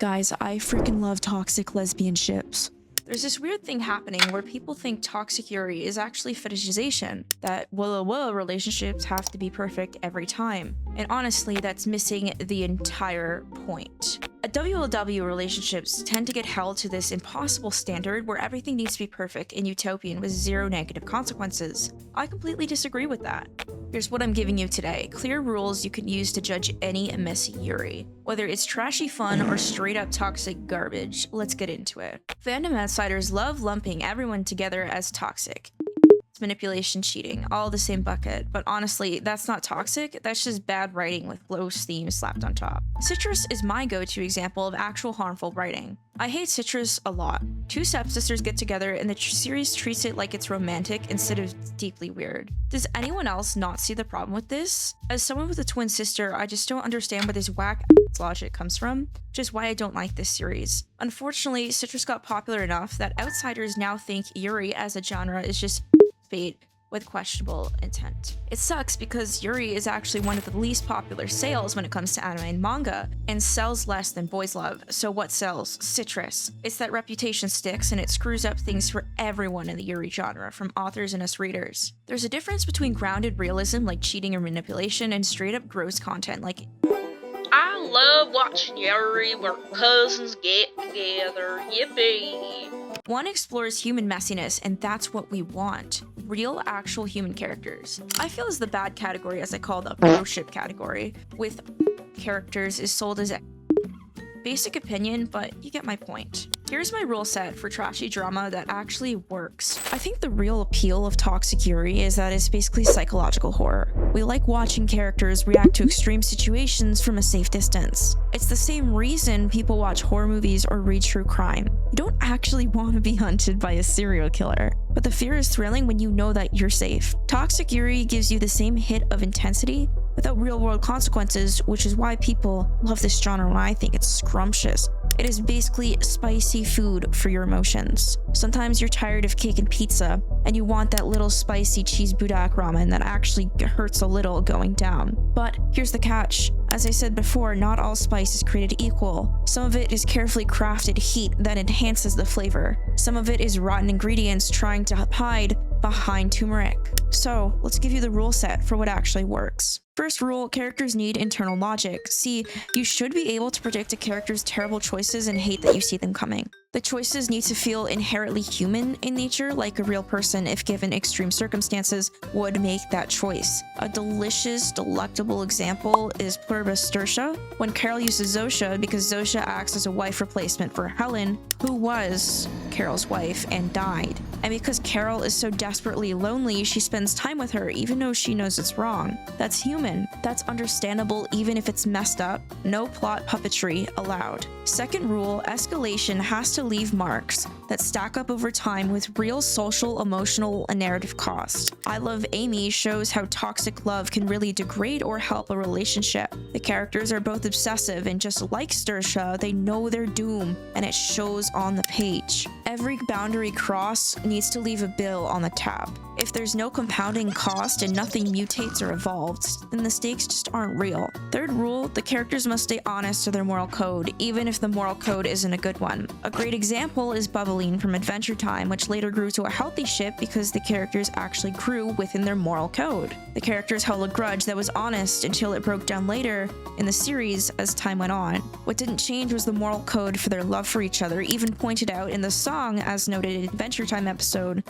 Guys, I freaking love toxic lesbian ships. There's this weird thing happening where people think toxic Yuri is actually fetishization, that whoa relationships have to be perfect every time. And honestly, that's missing the entire point. WLW relationships tend to get held to this impossible standard where everything needs to be perfect and utopian with zero negative consequences. I completely disagree with that. Here's what I'm giving you today: clear rules you can use to judge any messy Yuri. Whether it's trashy fun or straight up toxic garbage, let's get into it. Fandom outsiders love lumping everyone together as toxic. Manipulation, cheating, all the same bucket, but honestly, that's not toxic, that's just bad writing with gross themes slapped on top. Citrus is my go-to example of actual harmful writing. I hate Citrus a lot. Two stepsisters get together and the series treats it like it's romantic instead of deeply weird. Does anyone else not see the problem with this? As someone with a twin sister, I just don't understand where this whack logic comes from, which is why I don't like this series. Unfortunately, Citrus got popular enough that outsiders now think Yuri as a genre is just bait with questionable intent. It sucks because Yuri is actually one of the least popular sales when it comes to anime and manga, and sells less than Boys Love. So what sells? Citrus. It's that reputation sticks and it screws up things for everyone in the Yuri genre, from authors and us readers. There's a difference between grounded realism like cheating or manipulation and straight up gross content like I love watching Yuri where cousins get together. Yippee! One explores human messiness, and that's what we want. Real, actual human characters. I feel as the bad category, as I call the bro ship category, with characters is sold as a basic opinion, but you get my point. Here's my rule set for trashy drama that actually works. I think the real appeal of toxic Yuri is that it's basically psychological horror. We like watching characters react to extreme situations from a safe distance. It's the same reason people watch horror movies or read true crime. You don't actually want to be hunted by a serial killer, but the fear is thrilling when you know that you're safe. Toxic Yuri gives you the same hit of intensity without real-world consequences, which is why people love this genre and I think it's scrumptious. It is basically spicy food for your emotions. Sometimes you're tired of cake and pizza, and you want that little spicy cheese budak ramen that actually hurts a little going down. But here's the catch. As I said before, not all spice is created equal. Some of it is carefully crafted heat that enhances the flavor. Some of it is rotten ingredients trying to hide behind turmeric. So let's give you the rule set for what actually works. First rule, characters need internal logic. See, you should be able to predict a character's terrible choices and hate that you see them coming. The choices need to feel inherently human in nature, like a real person, if given extreme circumstances, would make that choice. A delicious, delectable example is Pluribus Stursia, when Carol uses Zosha because Zosha acts as a wife replacement for Helen, who was Carol's wife and died. And because Carol is so desperately lonely, she spends time with her even though she knows it's wrong. That's human. That's understandable even if it's messed up. No plot puppetry allowed. Second rule, escalation has to leave marks that stack up over time with real social, emotional, and narrative cost. I Love Amy shows how toxic love can really degrade or help a relationship. The characters are both obsessive and just like Stursia, they know their doom and it shows on the page. Every boundary cross needs to leave a bill on the tab. If there's no compounding cost and nothing mutates or evolves, then the stakes just aren't real. Third rule, the characters must stay honest to their moral code, even if the moral code isn't a good one. A great example is Bubbling from Adventure Time, which later grew to a healthy ship because the characters actually grew within their moral code. The characters held a grudge that was honest until it broke down later in the series as time went on. What didn't change was the moral code for their love for each other, even pointed out in the song as noted in Adventure Time episode,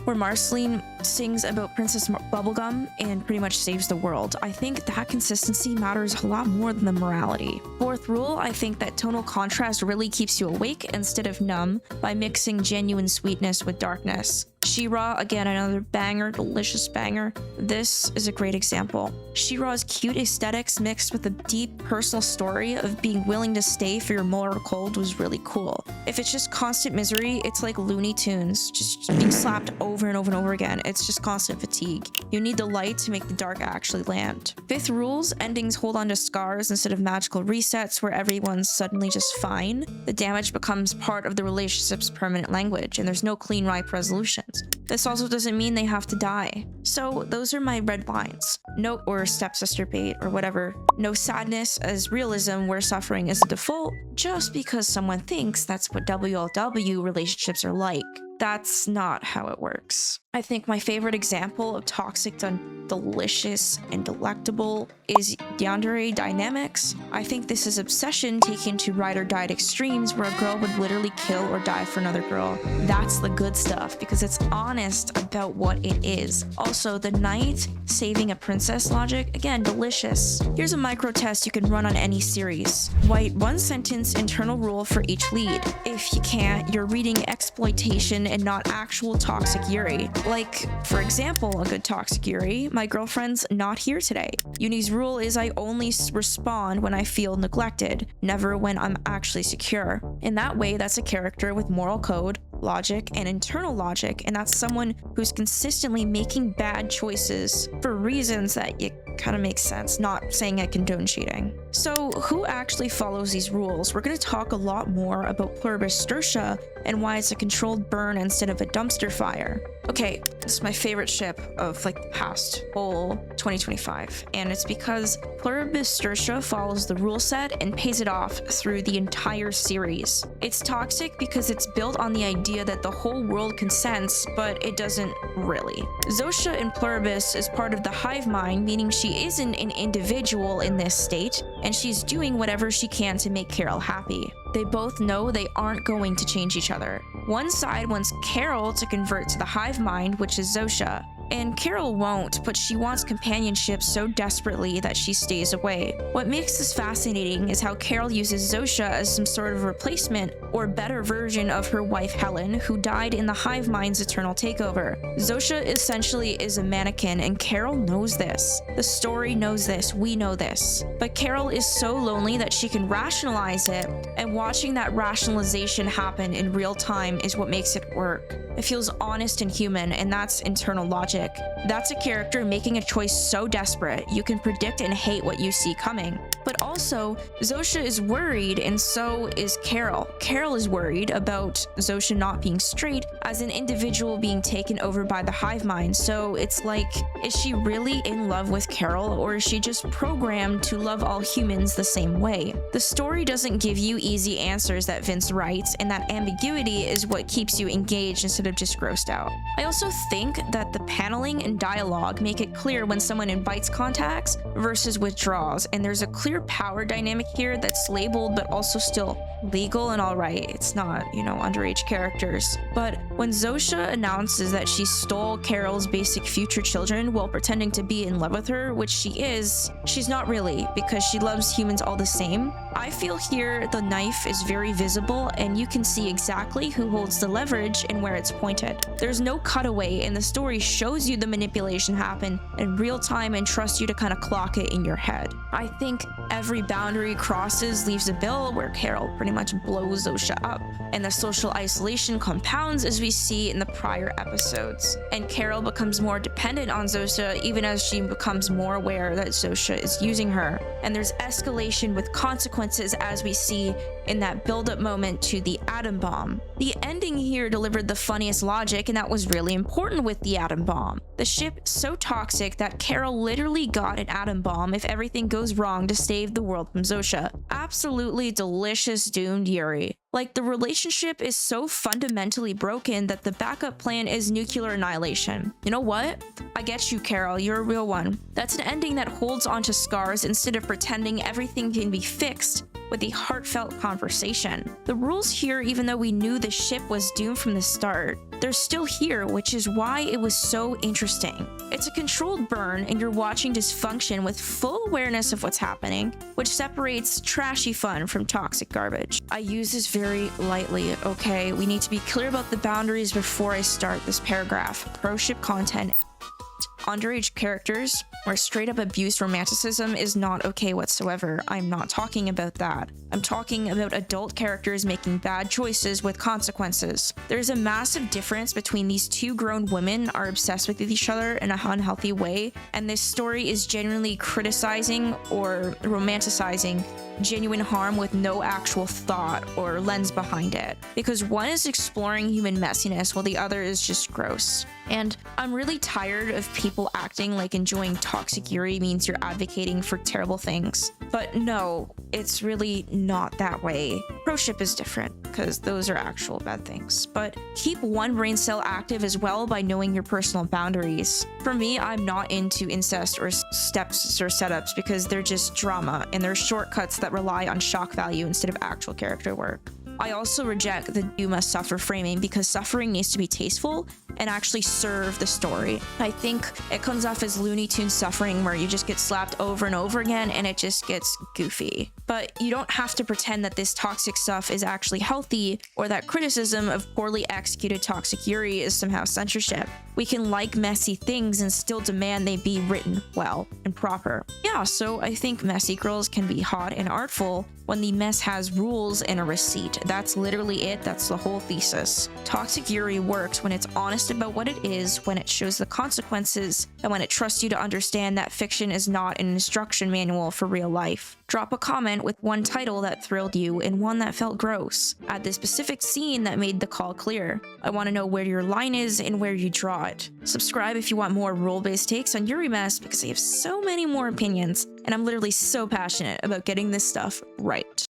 where Marceline sings about Princess Bubblegum and pretty much saves the world. I think that consistency matters a lot more than the morality. Fourth rule, I think that tonal contrast really keeps you awake instead of numb by mixing genuine sweetness with darkness. She-Ra, again, another banger, delicious banger. This is a great example. She-Ra's cute aesthetics mixed with a deep personal story of being willing to stay for your moral code was really cool. If it's just constant misery, it's like Looney Tunes, just being slapped over and over and over again. It's just constant fatigue. You need the light to make the dark actually land. Fifth rules, endings hold on to scars instead of magical resets where everyone's suddenly just fine. The damage becomes part of the relationship's permanent language, and there's no clean ripe resolutions. This also doesn't mean they have to die. So those are my red lines. No, or stepsister bait or whatever. No sadness as realism where suffering is a default just because someone thinks that's what WLW relationships are like. That's not how it works. I think my favorite example of toxic done delicious and delectable is yandere dynamics. I think this is obsession taken to ride or die extremes where a girl would literally kill or die for another girl. That's the good stuff because it's honest about what it is. Also, the knight saving a princess logic, again, delicious. Here's a micro test you can run on any series. Write one sentence internal rule for each lead. If you can't, you're reading exploitation and not actual toxic Yuri. Like, for example, a good toxic Yuri, my girlfriend's not here today. Yuni's rule is I only respond when I feel neglected, never when I'm actually secure. In that way, that's a character with moral code, logic, and internal logic, and that's someone who's consistently making bad choices for reasons that you kind of makes sense, not saying I condone cheating. So who actually follows these rules? We're going to talk a lot more about Pluribus Stursia and why it's a controlled burn instead of a dumpster fire. Okay, this is my favorite ship of like the past whole 2025, and it's because Pluribus Stursia follows the rule set and pays it off through the entire series. It's toxic because it's built on the idea that the whole world consents, but it doesn't really. Zosha in Pluribus is part of the hive mind, meaning she isn't an individual in this state, and she's doing whatever she can to make Carol happy. They both know they aren't going to change each other. One side wants Carol to convert to the hive mind, which is Zosha. And Carol won't, but she wants companionship so desperately that she stays away. What makes this fascinating is how Carol uses Zosha as some sort of replacement or better version of her wife Helen, who died in the hive mind's eternal takeover. Zosha essentially is a mannequin, and Carol knows this. The story knows this, we know this. But Carol is so lonely that she can rationalize it, and watching that rationalization happen in real time is what makes it work. It feels honest and human, and that's internal logic. That's a character making a choice so desperate you can predict and hate what you see coming. But also, Zosha is worried, and so is Carol. Carol is worried about Zosha not being straight as an individual being taken over by the hive mind. So it's like, is she really in love with Carol, or is she just programmed to love all humans the same way? The story doesn't give you easy answers that Vince writes, and that ambiguity is what keeps you engaged instead of just grossed out. I also think that the paneling and dialogue make it clear when someone invites contacts versus withdraws, and there's a clear power dynamic here that's labeled but also still legal and alright. It's not, underage characters. But when Zosha announces that she stole Carol's basic future children while pretending to be in love with her, which she is, she's not really, because she loves humans all the same. I feel here the knife is very visible, and you can see exactly who holds the leverage and where it's pointed. There's no cutaway, and the story shows you the manipulation happen in real time and trusts you to kind of clock it in your head. I think every boundary crosses leaves a bill where Carol pretty much blows Zosha up, and the social isolation compounds as we see in the prior episodes. And Carol becomes more dependent on Zosha even as she becomes more aware that Zosha is using her. And there's escalation with consequences as we see in that build-up moment to the atom bomb. The ending here delivered the funniest logic, and that was really important with the atom bomb. The ship so toxic that Carol literally got an atom bomb if everything goes wrong to save the world from Zosha. Absolutely delicious doomed Yuri. Like, the relationship is so fundamentally broken that the backup plan is nuclear annihilation. You know what? I get you, Carol. You're a real one. That's an ending that holds onto scars instead of pretending everything can be fixed with a heartfelt conversation. The rules here, even though we knew the ship was doomed from the start, they're still here, which is why it was so interesting. It's a controlled burn, and you're watching dysfunction with full awareness of what's happening, which separates trashy fun from toxic garbage. I use this very lightly, okay? We need to be clear about the boundaries before I start this paragraph. Pro ship content. Underage characters where straight up abuse romanticism is not okay whatsoever. I'm not talking about that. I'm talking about adult characters making bad choices with consequences. There's a massive difference between these two grown women are obsessed with each other in an unhealthy way, and this story is genuinely criticizing or romanticizing genuine harm with no actual thought or lens behind it, because one is exploring human messiness while the other is just gross. And I'm really tired of people acting like enjoying toxic Yuri means you're advocating for terrible things. But no, it's really not that way. Pro-ship is different, because those are actual bad things. But keep one brain cell active as well by knowing your personal boundaries. For me, I'm not into incest or steps or setups because they're just drama and they're shortcuts that rely on shock value instead of actual character work. I also reject the "you must suffer" framing because suffering needs to be tasteful and actually serve the story. I think it comes off as Looney Tunes suffering where you just get slapped over and over again and it just gets goofy. But you don't have to pretend that this toxic stuff is actually healthy or that criticism of poorly executed toxic Yuri is somehow censorship. We can like messy things and still demand they be written well and proper. Yeah, so I think messy girls can be hot and artful when the mess has rules and a receipt. That's literally it. That's the whole thesis. Toxic Yuri works when it's honest about what it is, when it shows the consequences, and when it trusts you to understand that fiction is not an instruction manual for real life. Drop a comment with one title that thrilled you and one that felt gross. Add the specific scene that made the call clear. I want to know where your line is and where you draw it. Subscribe if you want more rule-based takes on Yuri mess because I have so many more opinions, and I'm literally so passionate about getting this stuff right.